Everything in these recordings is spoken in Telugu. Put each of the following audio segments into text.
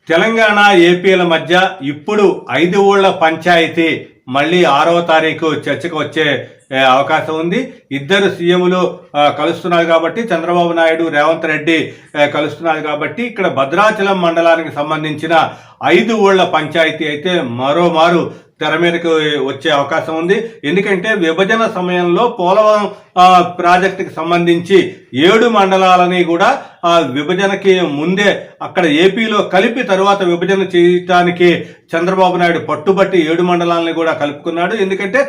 తెలంగాణ ఏపీల మధ్య ఇప్పుడు 5 ఊళ్ళ పంచాయతీ మళ్ళీ 6వ తారీఖు చర్చకు వచ్చే అవకాశం ఉంది. ఇద్దరు సీఎంలు కలుస్తున్నారు కాబట్టి, చంద్రబాబు నాయుడు రేవంత్ రెడ్డి కలుస్తున్నారు కాబట్టి ఇక్కడ భద్రాచలం మండలానికి సంబంధించిన 5 ఊళ్ళ పంచాయతీ అయితే మరోమారు తెర మీదకు వచ్చే అవకాశం ఉంది. ఎందుకంటే విభజన సమయంలో పోలవరం ప్రాజెక్టుకి సంబంధించి 7 మండలాలని కూడా విభజనకి ముందే అక్కడ ఏపీలో కలిపి తరువాత విభజన చేయడానికి చంద్రబాబు నాయుడు పట్టుబట్టి 7 మండలాలని కూడా కలుపుకున్నాడు. ఎందుకంటే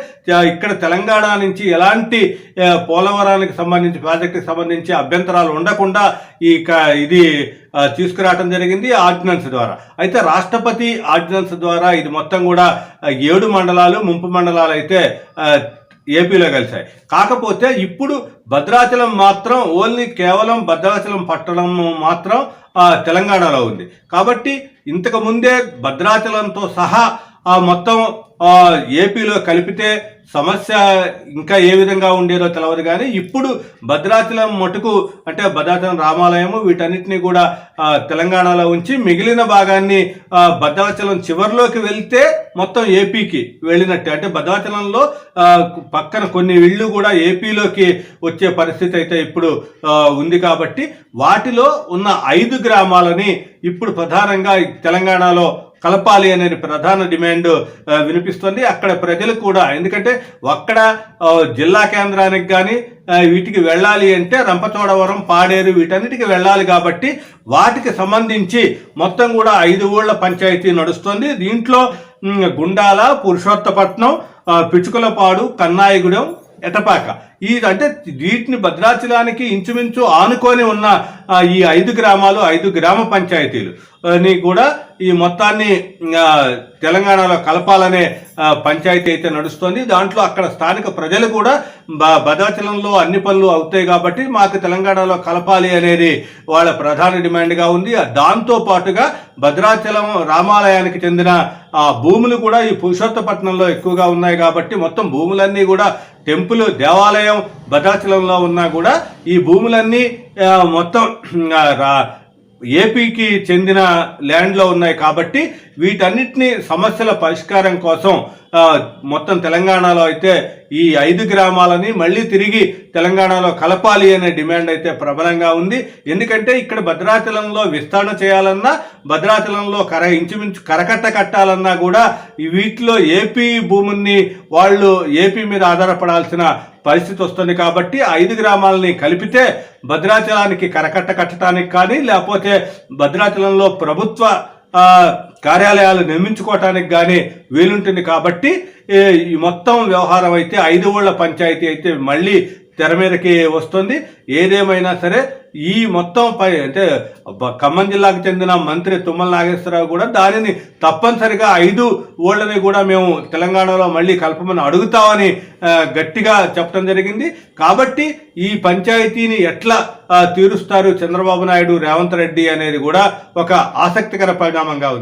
ఇక్కడ తెలంగాణ నుంచి ఎలాంటి పోలవరానికి సంబంధించి ప్రాజెక్టుకి సంబంధించి అభ్యంతరాలు ఉండకుండా ఇది తీసుకురావడం జరిగింది ఆర్డినెన్స్ ద్వారా. అయితే రాష్ట్రపతి ఆర్డినెన్స్ ద్వారా ఇది మొత్తం కూడా 7 మండలాలు ముంపు మండలాలు అయితే ఏపీలో కలిశాయి. కాకపోతే ఇప్పుడు భద్రాచలం మాత్రం కేవలం భద్రాచలం పట్టణం మాత్రం తెలంగాణలో ఉంది. కాబట్టి ఇంతకు ముందే భద్రాచలంతో సహా మొత్తం ఏపీలో కలిపితే సమస్య ఇంకా ఏ విధంగా ఉండేదో తెలియదు. కానీ ఇప్పుడు భద్రాచలం మటుకు అంటే భద్రాచలం రామాలయము వీటన్నిటిని కూడా తెలంగాణలో ఉంచి మిగిలిన భాగాన్ని భద్రాచలం చివరిలోకి వెళ్తే మొత్తం ఏపీకి వెళ్ళినట్టే. అంటే భద్రాచలంలో పక్కన కొన్ని ఇళ్ళు కూడా ఏపీలోకి వచ్చే పరిస్థితి అయితే ఇప్పుడు ఉంది. కాబట్టి వాటిలో ఉన్న 5 గ్రామాలని ఇప్పుడు ప్రధానంగా తెలంగాణలో కలపాలి అనేది ప్రధాన డిమాండ్ వినిపిస్తుంది అక్కడ ప్రజలు కూడా. ఎందుకంటే అక్కడ జిల్లా కేంద్రానికి కానీ వీటికి వెళ్ళాలి అంటే రంపచోడవరం, పాడేరు వీటన్నిటికి వెళ్ళాలి. కాబట్టి వాటికి సంబంధించి మొత్తం కూడా 5 ఊళ్ళ పంచాయతీ నడుస్తుంది. దీంట్లో గుండాల, పురుషోత్తపట్నం, పిచుకులపాడు, కన్నాయిగూడెం, ఎటపాక అంటే వీటిని భద్రాచలానికి ఇంచుమించు ఆనుకొని ఉన్న ఈ 5 గ్రామాలు 5 గ్రామ పంచాయతీలు ని కూడా ఈ మొత్తాన్ని తెలంగాణలో కలపాలనే పంచాయతీ అయితే నడుస్తుంది. దాంట్లో అక్కడ స్థానిక ప్రజలు కూడా భద్రాచలంలో అన్ని పనులు అవుతాయి కాబట్టి మాకు తెలంగాణలో కలపాలి అనేది వాళ్ళ ప్రధాన డిమాండ్గా ఉంది. దాంతో పాటుగా భద్రాచలం రామాలయానికి చెందిన భూములు కూడా ఈ పురుషోత్తపట్నంలో ఎక్కువగా ఉన్నాయి కాబట్టి మొత్తం భూములన్నీ కూడా టెంపుల్ దేవాలయం భద్రాచలంలో ఉన్నా కూడా ఈ భూములన్నీ మొత్తం ఏపీకి చెందిన ల్యాండ్లో ఉన్నాయి. కాబట్టి వీటన్నిటిని సమస్యల పరిష్కారం కోసం మొత్తం తెలంగాణలో అయితే ఈ 5 గ్రామాలని మళ్ళీ తిరిగి తెలంగాణలో కలపాలి అనే డిమాండ్ అయితే ప్రబలంగా ఉంది. ఎందుకంటే ఇక్కడ భద్రాచలంలో విస్తరణ చేయాలన్నా, భద్రాచలంలో ఇంచుమించు కరకట్ట కట్టాలన్నా కూడా వీటిలో ఏపీ భూముల్ని వాళ్ళు ఏపీ మీద ఆధారపడాల్సిన పరిస్థితి వస్తుంది. కాబట్టి 5 గ్రామాలని కలిపితే భద్రాచలానికి కరకట్ట కట్టడానికి కానీ లేకపోతే భద్రాచలంలో ప్రభుత్వ కార్యాలయాలు నిర్మించుకోవటానికి కానీ వీలుంటుంది. కాబట్టి ఈ మొత్తం వ్యవహారం అయితే 5 ఊళ్ళ పంచాయతీ అయితే మళ్ళీ తెర మీదకి వస్తుంది. ఏదేమైనా సరే ఈ మొత్తం అంటే ఖమ్మం జిల్లాకు చెందిన మంత్రి తుమ్మల నాగేశ్వరరావు కూడా దానిని తప్పనిసరిగా 5 ఊళ్ళని కూడా మేము తెలంగాణలో మళ్ళీ కలపమని అడుగుతామని గట్టిగా చెప్పడం జరిగింది. కాబట్టి ఈ పంచాయతీని ఎట్లా తీరుస్తారు చంద్రబాబు నాయుడు, రేవంత్ రెడ్డి అనేది కూడా ఒక ఆసక్తికర పరిణామంగా ఉంది.